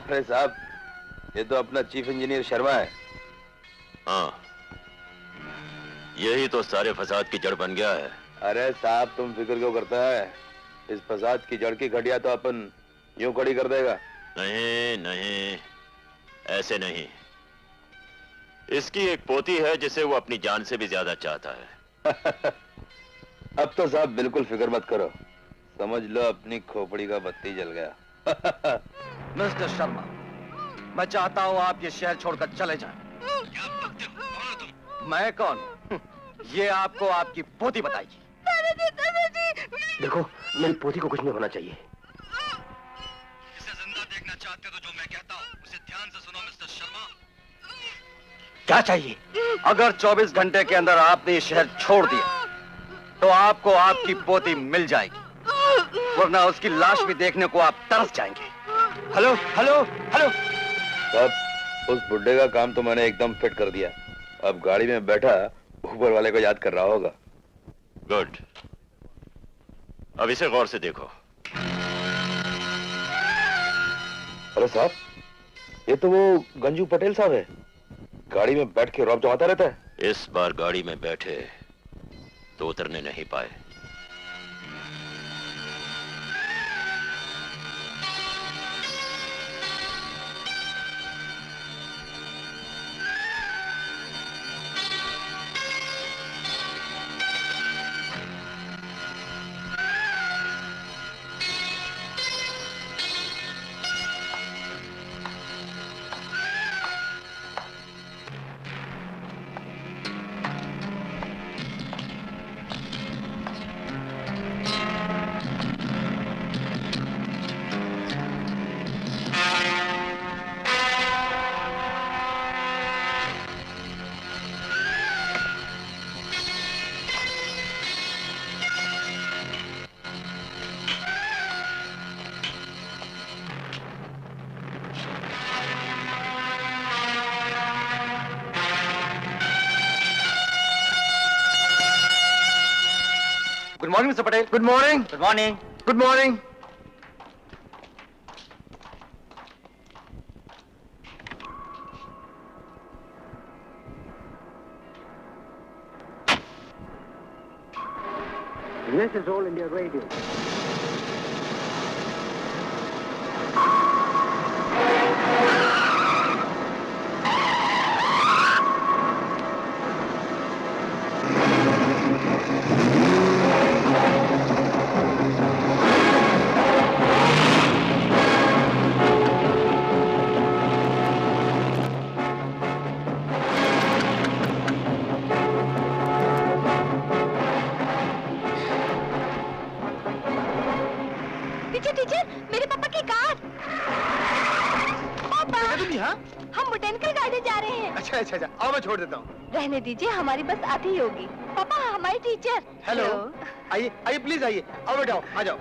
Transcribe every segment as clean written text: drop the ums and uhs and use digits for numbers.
अरे साहब, ये तो अपना चीफ इंजीनियर शर्मा है। हाँ, यही तो सारे फसाद की जड़ बन गया है। अरे साहब, तुम फिक्र क्यों करता है? इस फसाद की जड़ की गठिया तो अपन यूं खड़ी कर देगा। नहीं नहीं, ऐसे नहीं। इसकी एक पोती है जिसे वो अपनी जान से भी ज्यादा चाहता है। अब तो साहब बिल्कुल फिक्र मत करो, समझ लो अपनी खोपड़ी का बत्ती जल गया। मिस्टर शर्मा, मैं चाहता हूँ आप ये शहर छोड़कर चले जाएं। क्या बकते हो? कौन हो तुम? मैं कौन हूँ? ये आपको आपकी पोती बताएगी। देखो, मेरी पोती को कुछ नहीं होना चाहिए। इसे जिंदा देखना चाहते हो तो जो मैं कहता हूँ उसे ध्यान से सुनो मिस्टर शर्मा। क्या चाहिए? अगर 24 घंटे के अंदर आपने ये शहर छोड़ दिया तो आपको आपकी पोती मिल जाएगी, वरना उसकी लाश भी देखने को आप तरस जाएंगे। Hello hello hello. साहब, उस बुड्ढे का काम तो मैंने एकदम फिट कर दिया। अब गाड़ी में बैठा ऊपर वाले को याद कर रहा होगा। गुड, अब इसे गौर से देखो। अरे साहब, ये तो वो गंजू पटेल साहब है, गाड़ी में बैठ के रौब जमाता रहता है। इस बार गाड़ी में बैठे तो उतरने नहीं पाए। Good morning mister Patel. Good morning. Good morning. Good morning. This is All India Radio. Teacher, मेरे पापा की कार। पापा, तुम यहाँ? हम बोटेनिकल गार्डन जा रहे हैं। अच्छा अच्छा अच्छा, आओ मैं छोड़ देता हूँ। रहने दीजिए, हमारी बस आती ही होगी। पापा, हमारी टीचर। हेलो, आइए आइए प्लीज आइए, आओ बैठाओ, आ जाओ।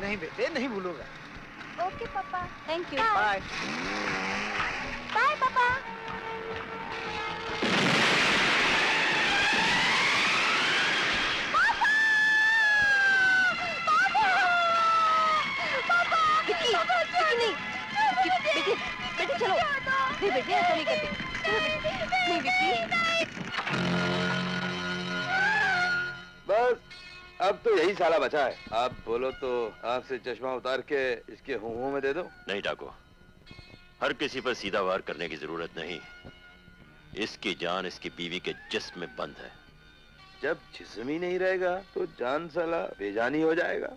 नहीं बेटे, नहीं भूलूंगा। ओके पापा। Thank you. बाय। बाय पापा। विक्की, विक्की नहीं। बेटे, बेटे चलो। नहीं बेटे, ऐसा नहीं करते। नहीं विक्की। बस अब तो यही साला बचा है। आप बोलो तो आंख से चश्मा उतार के इसके मुंह में दे दो। नहीं डाको, हर किसी पर सीधा वार करने की जरूरत नहीं। इसकी जान इसकी बीवी के जिस्म में बंद है। जब जिस्म ही नहीं रहेगा तो जान साला बेजानी हो जाएगा।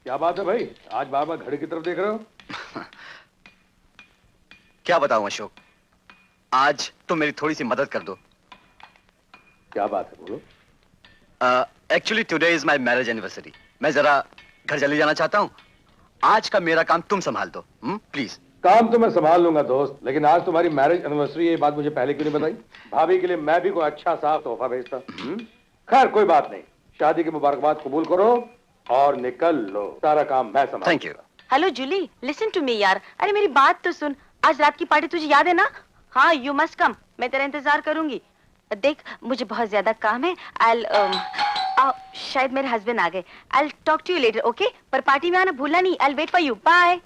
क्या बात है भाई, आज बार बार घड़ी की तरफ देख रहे हो? क्या बताऊं अशोक, आज तुम मेरी थोड़ी सी मदद कर दो। क्या बात है, बोलो। Actually today is my marriage anniversary. मैं जरा घर चली जाना चाहता हूँ। आज का मेरा काम तुम संभाल दो, प्लीज। काम तो मैं संभाल लूंगा दोस्त, लेकिन आज तुम्हारी मैरिज एनिवर्सरी है, ये बात मुझे पहले क्यों नहीं बताई? भाभी के लिए मैं भी कोई अच्छा सा तोहफा भेजता। खैर कोई बात नहीं, शादी की मुबारकबाद कबूल करो और निकल लो। सारा काम मैं संभाल। Thank you. Hello Julie, listen to me यार। अरे मेरी बात तो सुन। आज रात की पार्टी तुझे याद है ना? हाँ, यू मस्ट कम। मैं तेरा इंतजार करूंगी। देख, मुझे बहुत ज्यादा काम है। शायद मेरे हस्बैंड आ गए। I'll talk to you later, okay? पर पार्टी में आना भूलना नहीं। I'll wait for you. Bye.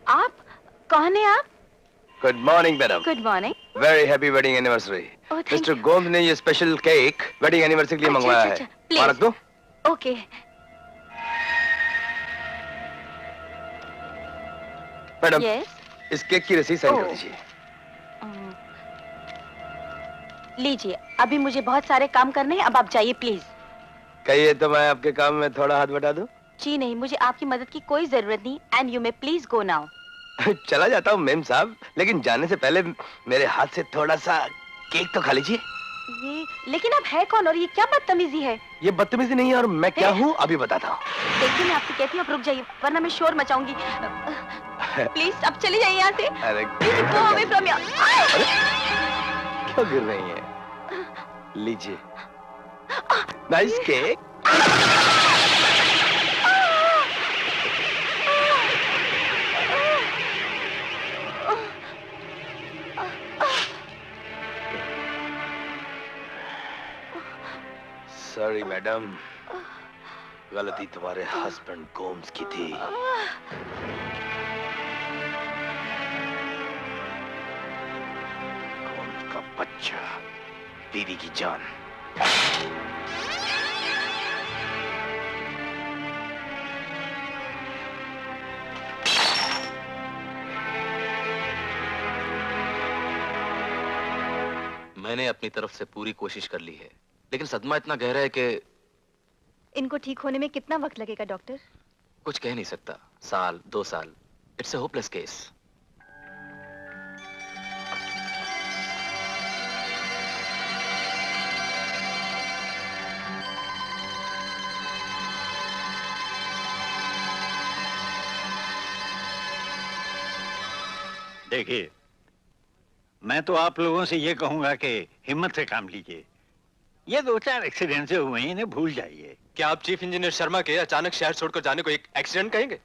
आप कौन है आप? Good morning madam. Good morning. Very happy wedding anniversary. Mister गोंद ने ये स्पेशल केक वेडिंग एनिवर्सरी के लिए मंगवाया है। प्लीज। रख दो। ओके। Madam, yes. इस केक की रसीद साइन कर दीजिए। लीजिए, अभी मुझे बहुत सारे काम करने हैं। अब आप जाइए प्लीज। कहिए तो मैं आपके काम में थोड़ा हाथ बटा दूं? जी नहीं, मुझे आपकी मदद की कोई जरूरत नहीं। And you may please go now. चला जाता हूँ मेम साहब, लेकिन जाने से पहले मेरे हाथ से थोड़ा सा केक तो खा लीजिए। ये लेकिन आप है कौन और ये क्या बदतमीजी है? ये बदतमीजी नहीं है और मैं क्या हूँ अभी बताता हूँ। देखिए, मैं आपसे कहती हूँ आप रुक जाइए, वरना मैं शोर मचाऊंगी। प्लीज अब चले जाइए यहाँ से। अरे Go away from here. क्यों गिर रही है? लीजिए, नाइस केक। सॉरी मैडम, गलती तुम्हारे हस्बैंड गोम्स की थी। गोम्स का बच्चा, बीवी की जान। मैंने अपनी तरफ से पूरी कोशिश कर ली है, लेकिन सदमा इतना गहरा है कि इनको ठीक होने में कितना वक्त लगेगा डॉक्टर? कुछ कह नहीं सकता। साल, 2 साल। It's a hopeless case. देखिए, मैं तो आप लोगों से ये कहूंगा कि हिम्मत से काम लीजिए। ये 2-4 एक्सीडेंट से हुए हैं, इन्हें भूल जाइए। क्या आप चीफ इंजीनियर शर्मा के अचानक शहर छोड़कर जाने को एक एक्सीडेंट कहेंगे?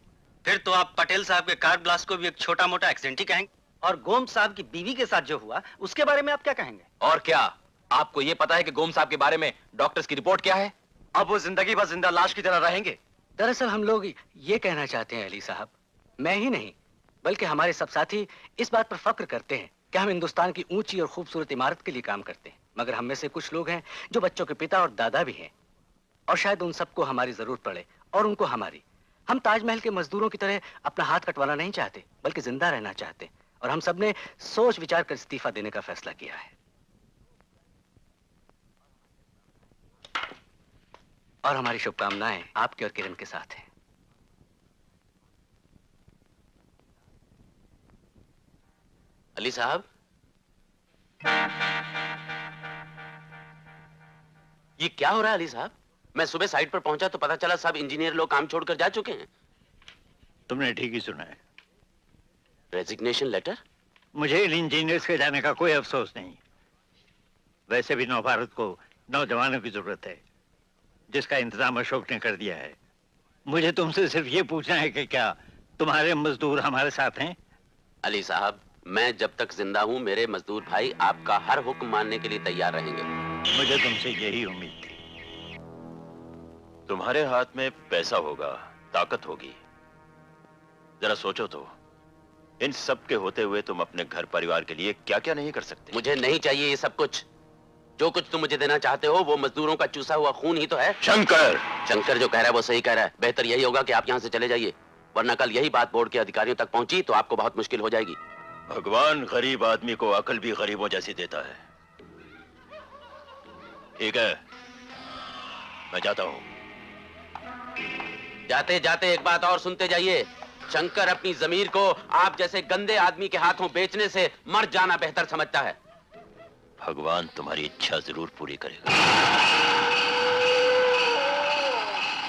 फिर तो आप पटेल साहब के कार ब्लास्ट को भी एक छोटा मोटा एक्सीडेंट ही कहेंगे। और गोम साहब की बीवी के साथ जो हुआ उसके बारे में आप क्या कहेंगे? और क्या आपको ये पता है कि गोम साहब के बारे में डॉक्टर्स की रिपोर्ट क्या है? अब वो जिंदगी भर जिंदा लाश की तरह रहेंगे। दरअसल हम लोग ये कहना चाहते हैं अली साहब, मैं ही नहीं बल्कि हमारे सब साथी इस बात पर फक्र करते हैं कि हम हिंदुस्तान की ऊंची और खूबसूरत इमारत के लिए काम करते हैं, मगर हम में से कुछ लोग हैं जो बच्चों के पिता और दादा भी हैं, और शायद उन सबको हमारी जरूरत पड़े और उनको हमारी। हम ताजमहल के मजदूरों की तरह अपना हाथ कटवाना नहीं चाहते, बल्कि जिंदा रहना चाहते, और हम सब ने सोच विचार कर इस्तीफा देने का फैसला किया है। और हमारी शुभकामनाएं आपके और किरण के साथ हैं। अली साहब, ये क्या हो रहा है अली साहब? मैं सुबह साइट पर पहुंचा तो पता चला सब इंजीनियर लोग काम छोड़कर जा चुके हैं। तुमने ठीक ही सुना है। Resignation letter? मुझे इन इंजीनियर्स के जाने का कोई अफसोस नहीं। वैसे भी नवभारत को नौजवानों की जरूरत है, जिसका इंतजाम अशोक ने कर दिया है। मुझे तुमसे सिर्फ ये पूछना है कि क्या तुम्हारे मजदूर हमारे साथ हैं? अली साहब, मैं जब तक जिंदा हूं मेरे मजदूर भाई आपका हर हुक्म मानने के लिए तैयार रहेंगे। मुझे तुमसे यही उम्मीद थी। तुम्हारे हाथ में पैसा होगा, ताकत होगी। जरा सोचो तो, इन सब के होते हुए तुम अपने घर परिवार के लिए क्या क्या नहीं कर सकते। मुझे नहीं चाहिए ये सब कुछ। जो कुछ तुम मुझे देना चाहते हो वो मजदूरों का चूसा हुआ खून ही तो है। शंकर जो कह रहा है वो सही कह रहा है। बेहतर यही होगा कि आप यहाँ से चले जाइए, वरना कल यही बात बोर्ड के अधिकारियों तक पहुंची तो आपको बहुत मुश्किल हो जाएगी। भगवान गरीब आदमी को अकल भी गरीबों जैसी देता है। ठीक है, मैं जाता हूं। जाते जाते एक बात और सुनते जाइए। शंकर अपनी जमीर को आप जैसे गंदे आदमी के हाथों बेचने से मर जाना बेहतर समझता है। भगवान तुम्हारी इच्छा जरूर पूरी करेगा।